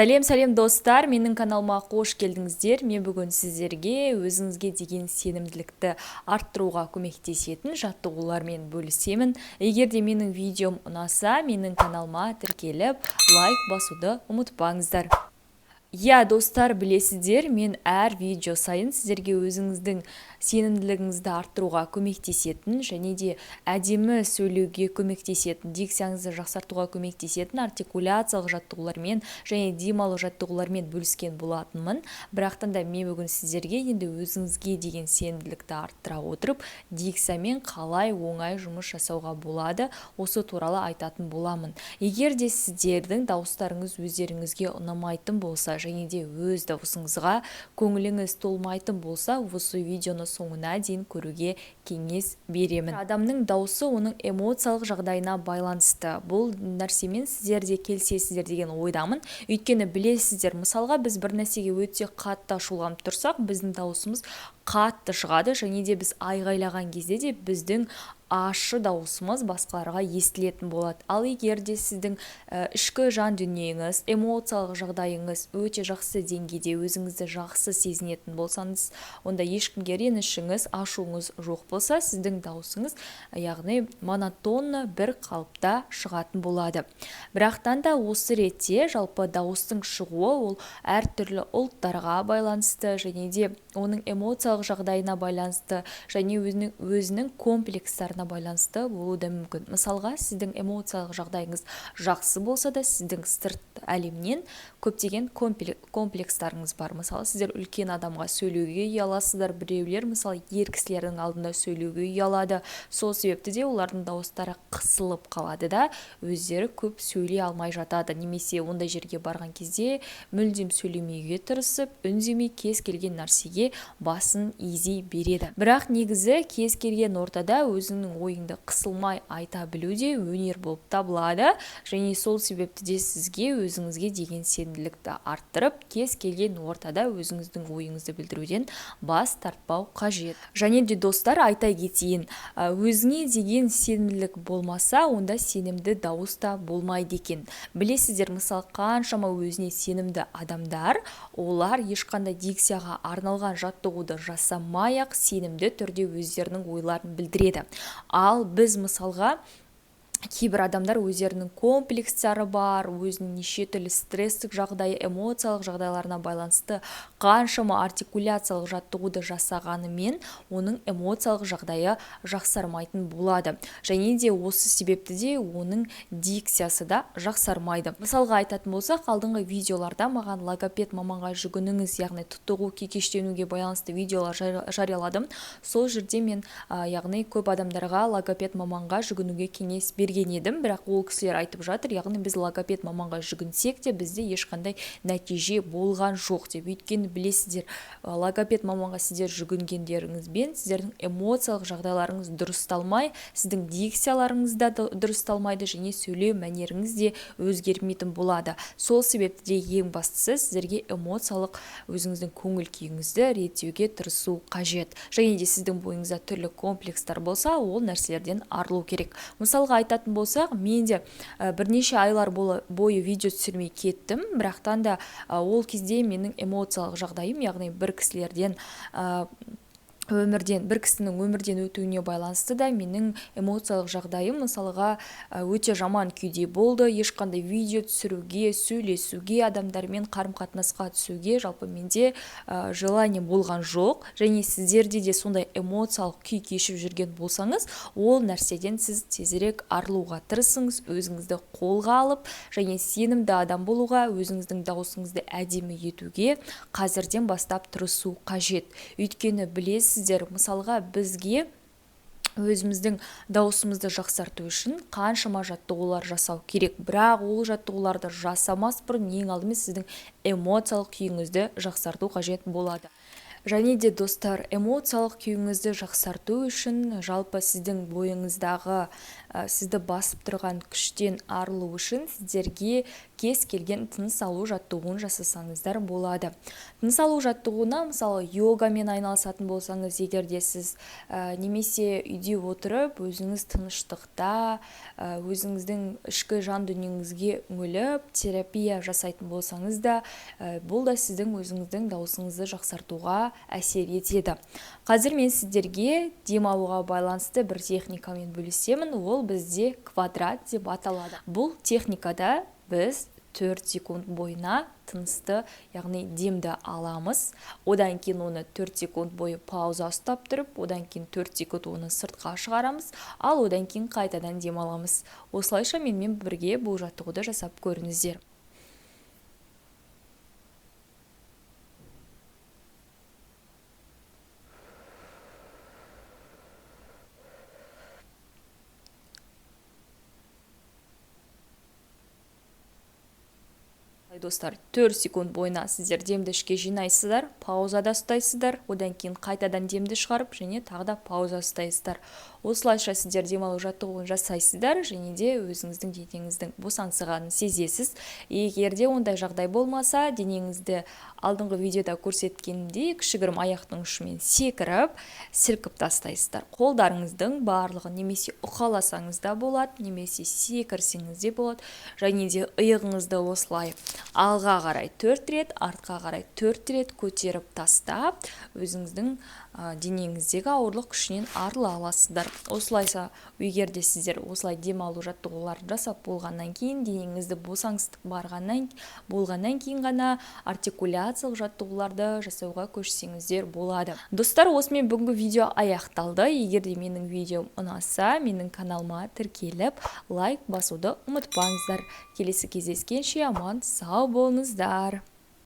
Сәлем достар, менің каналыма қош келдіңіздер. Мен бүгін сіздерге өзіңізге деген сенімділікті арттыруға көмектесетін жаттығулармен бөлісемін. Егер де менің видеом ұнаса, менің каналыма тіркеліп, лайк басуды ұмытпаңыздар. Достар, білесіздер, мен әр видео сайын сіздерге өзіңіздің сенімділігіңізді арттыруға көмектесетін және де әдемі сөйлеуге көмектесетін, дикцияңызды жақсартуға көмектесетін артикуляциялық жаттығулармен және демалу жаттығулармен бөліскен болатынмын. Бірақтан да мен бүгін сіздерге енді өзіңізге деген сенімділікті арттыра отырып, дикциямен қалай оңай жұмыс жасауға болады, осы туралы айтатын боламын. Егер де сіздердің дауыстарыңыз өздеріңізге ұнамайтын болса, және де өз дауысыңызға көңіліңіз толмайтын болса, осы видеоны соңына дейін көруге кеңес беремін. Адамның дауысы оның эмоциялық жағдайына байланысты. Бұл нәрсемен сіздер де келісесіздер деген ойдамын. Өйткені білесіздер, мысалға біз бір нәрсеге өте қатты ашуланып тұрсақ, біздің дауысымыз қатты шығады, және де біз айғайлаған кезде де біздің ащы дауысымыз басқаларға естілетін болады. Ал егер де сіздің ішкі жан дүниеңіз, эмоциялық жағдайыңыз өте жақсы деңгейде, өзіңізді жақсы сезінетін болсаңыз, онда ешкімге ренішіңіз, ашуыңыз жоқ болса, сіздің дауысыңыз яғни монотонны бір қалыпта шығатын болады. Бірақтан да осы ретте жалпы дауыстың шығуы ол әртүрлі ұлттарға байланысты, және де оның эмоциялық жағдайына байланысты, және өзінің комплекстарына байланысты болуы да мүмкін. Мысалға, сіздің эмоциялық жағдайыңыз жақсы болса да, сіздің сырт әлемнен көптеген комплекстарыңыз бар. Мысалы, сіздер үлкен адамға сөйлеуге ұяласыздар, біреулер мысалы ер кісілердің алдында сөйлеуге ұялады. Сол себепті де олардың дауыстары қысылып қалады да, өздері көп сөйлей алмай жатады. Немесе ондай жерге барған кезде мүлдем сөйлемеуге тырысып, үндемей кез келген нәрсеге басын изей береді. Бірақ негізі кез келген ортада өзіңнің ойыңды қысылмай айта білу де өнер болып табылады, және сол себепті де сізге өзіңізге деген сенімділікті арттырып, кез келген ортада өзіңіздің ойыңызды білдіруден бас тартпау қажет. Және де достар, айта кетейін, өзіңе деген сенімділік болмаса, онда сенімді дауыс та болмайды екен. Білесіздер, мысалы, қаншама өзіне сенімді адамдар, олар ешқандай дикцияға арналған жаттығуды жасамай-ақ сенімді түрде өздерінің ойларын білдіреді. Ал біз мысалға кейбір адамдар өздерінің комплекстары бар, өзінің неше түрлі стресстік жағдайы, эмоциялық жағдайларына байланысты қаншама артикуляциялық жаттығуды жасағанымен оның эмоциялық жағдайы жақсармайтын болады. Және де осы себепті де оның дикциясы да жақсармайды. Мысалға айтатын болсақ, алдыңғы видеоларда маған логопед маманға жүгініңіз, яғни тұтығу, кекештенуге байланысты видеолар жарияладым. Сол жерде мен яғни көп адамдарға логопед маманға жүгінуге кеңес берген едім, бірақ ол кісілер айтып жатыр, яғни біз логопед маманға жүгінсек те бізде ешқандай нәтиже болған жоқ деп. Өйткені білесіздер, логопед маманға сіздер жүгінгендеріңізбен сіздердің эмоциялық жағдайларыңыз дұрысталмай, сіздің дикцияларыңыз да дұрысталмайды, және сөйлеу мәнеріңіз де өзгермейтін болады. Сол себепті де ең бастысы сіздерге эмоциялық өзіңіздің көңіл күйіңізді реттеуге тырысу қажет. Және де сіздің бойыңызда түрлі комплекстар болса, ол нәрселерден арылу керек. Мысалға айтатын болсақ, мен де бірнеше айлар бойы видео түсірмей кеттім, бірақтан да ол кезде менің эмоциялық жағдайым, яғни бір кісінің өмірден өтуіне байланысты да менің эмоциялық жағдайым мысалға өте жаман күйде болды. Ешқандай видео түсіруге, сөйлесуге, адамдармен қарым-қатынасқа түсуге жалпы менде желание болған жоқ. Және сіздерде де сондай эмоциялық күй кешіп жүрген болсаңыз, ол нәрседен сіз тезірек арылуға тырысыңыз, өзіңізді қолға алып, және сенімді адам болуға, өзіңіздің дауысыңызды әдемі етуге қазірден бастап тырысу қажет. Өйткені білесіздер, мысалға бізге өзіміздің дауысымызды жақсарту үшін қаншама жаттығулар жасау керек. Бірақ ол жаттығуларды жасамас бұрын ең алдымен сіздің эмоциялық күйіңізді жақсарту қажет болады. Және де достар, эмоциялық күйіңізді жақсарту үшін, жалпы сіздің бойыңыздағы сізді басып тұрған күштен арылу үшін сіздерге кез келген тыныс алу жаттығуын жасасаңыздар болады. Тыныс алу жаттығуына мысалы йогамен айналысатын болсаңыз, егер де сіз немесе үйде отырып өзіңіз тыныштықта өзіңіздің ішкі жан дүниеңізге үңіліп терапия жасайтын болсаңыз да, бұл да сіздің өзіңіздің даусыңызды жақсартуға әсер етеді. Қазір мен сіздерге демалуға байланысты бір техникамен бөлісемін, ол бізде квадрат деп аталады. Бұл техникада біз 4 секунд бойына тынысты, яғни демді аламыз. Одан кейін оны 4 секунд бойы пауза ұстап тұрып, одан кейін 4 секунд оны сыртқа шығарамыз, ал одан кейін қайтадан демаламыз. Осылайша менімен бірге бұл жаттығуды жасап көріңіздер. Достар, 4 секунд бойына сіздер демді ішке жинайсыздар, паузада ұстайсыздар, одан кейін қайтадан демді шығарып, және тағы да пауза ұстайсыздар. Осылайша сіздер демалу жаттығуын жасайсыздар, және де өзіңіздің денеңіздің босаңсығанын сезесіз. Егер де ондай жағдай болмаса, денеңізді алдыңғы видеода көрсеткенімдей кішігірім аяқтың ұшымен секіріп, сілкіп тастайсыздар. Қолдарыңыздың барлығын немесе ұқаласаңыз да болады, немесе секірсеңіз де болады, және де иығыңызды осылай алға қарай 4 рет, артқа қарай 4 рет көтеріп тастап, өзіңіздің денеңіздегі ауырлық күшінен арыла аласыздар. Осылайша, егер де сіздер осылай демалу жаттығуларын жасап болғаннан кейін, денеңізді босаңсытып болғаннан кейін ғана артикуляциялық жаттығуларды жасауға көшсеңіздер болады. Достар, осымен бүгінгі видео аяқталды. Егер де менің видеом ұнаса, менің каналыма тіркеліп, лайк басуды ұмытпаңыздар. Келесі кездескенше аман сау болыңыздар.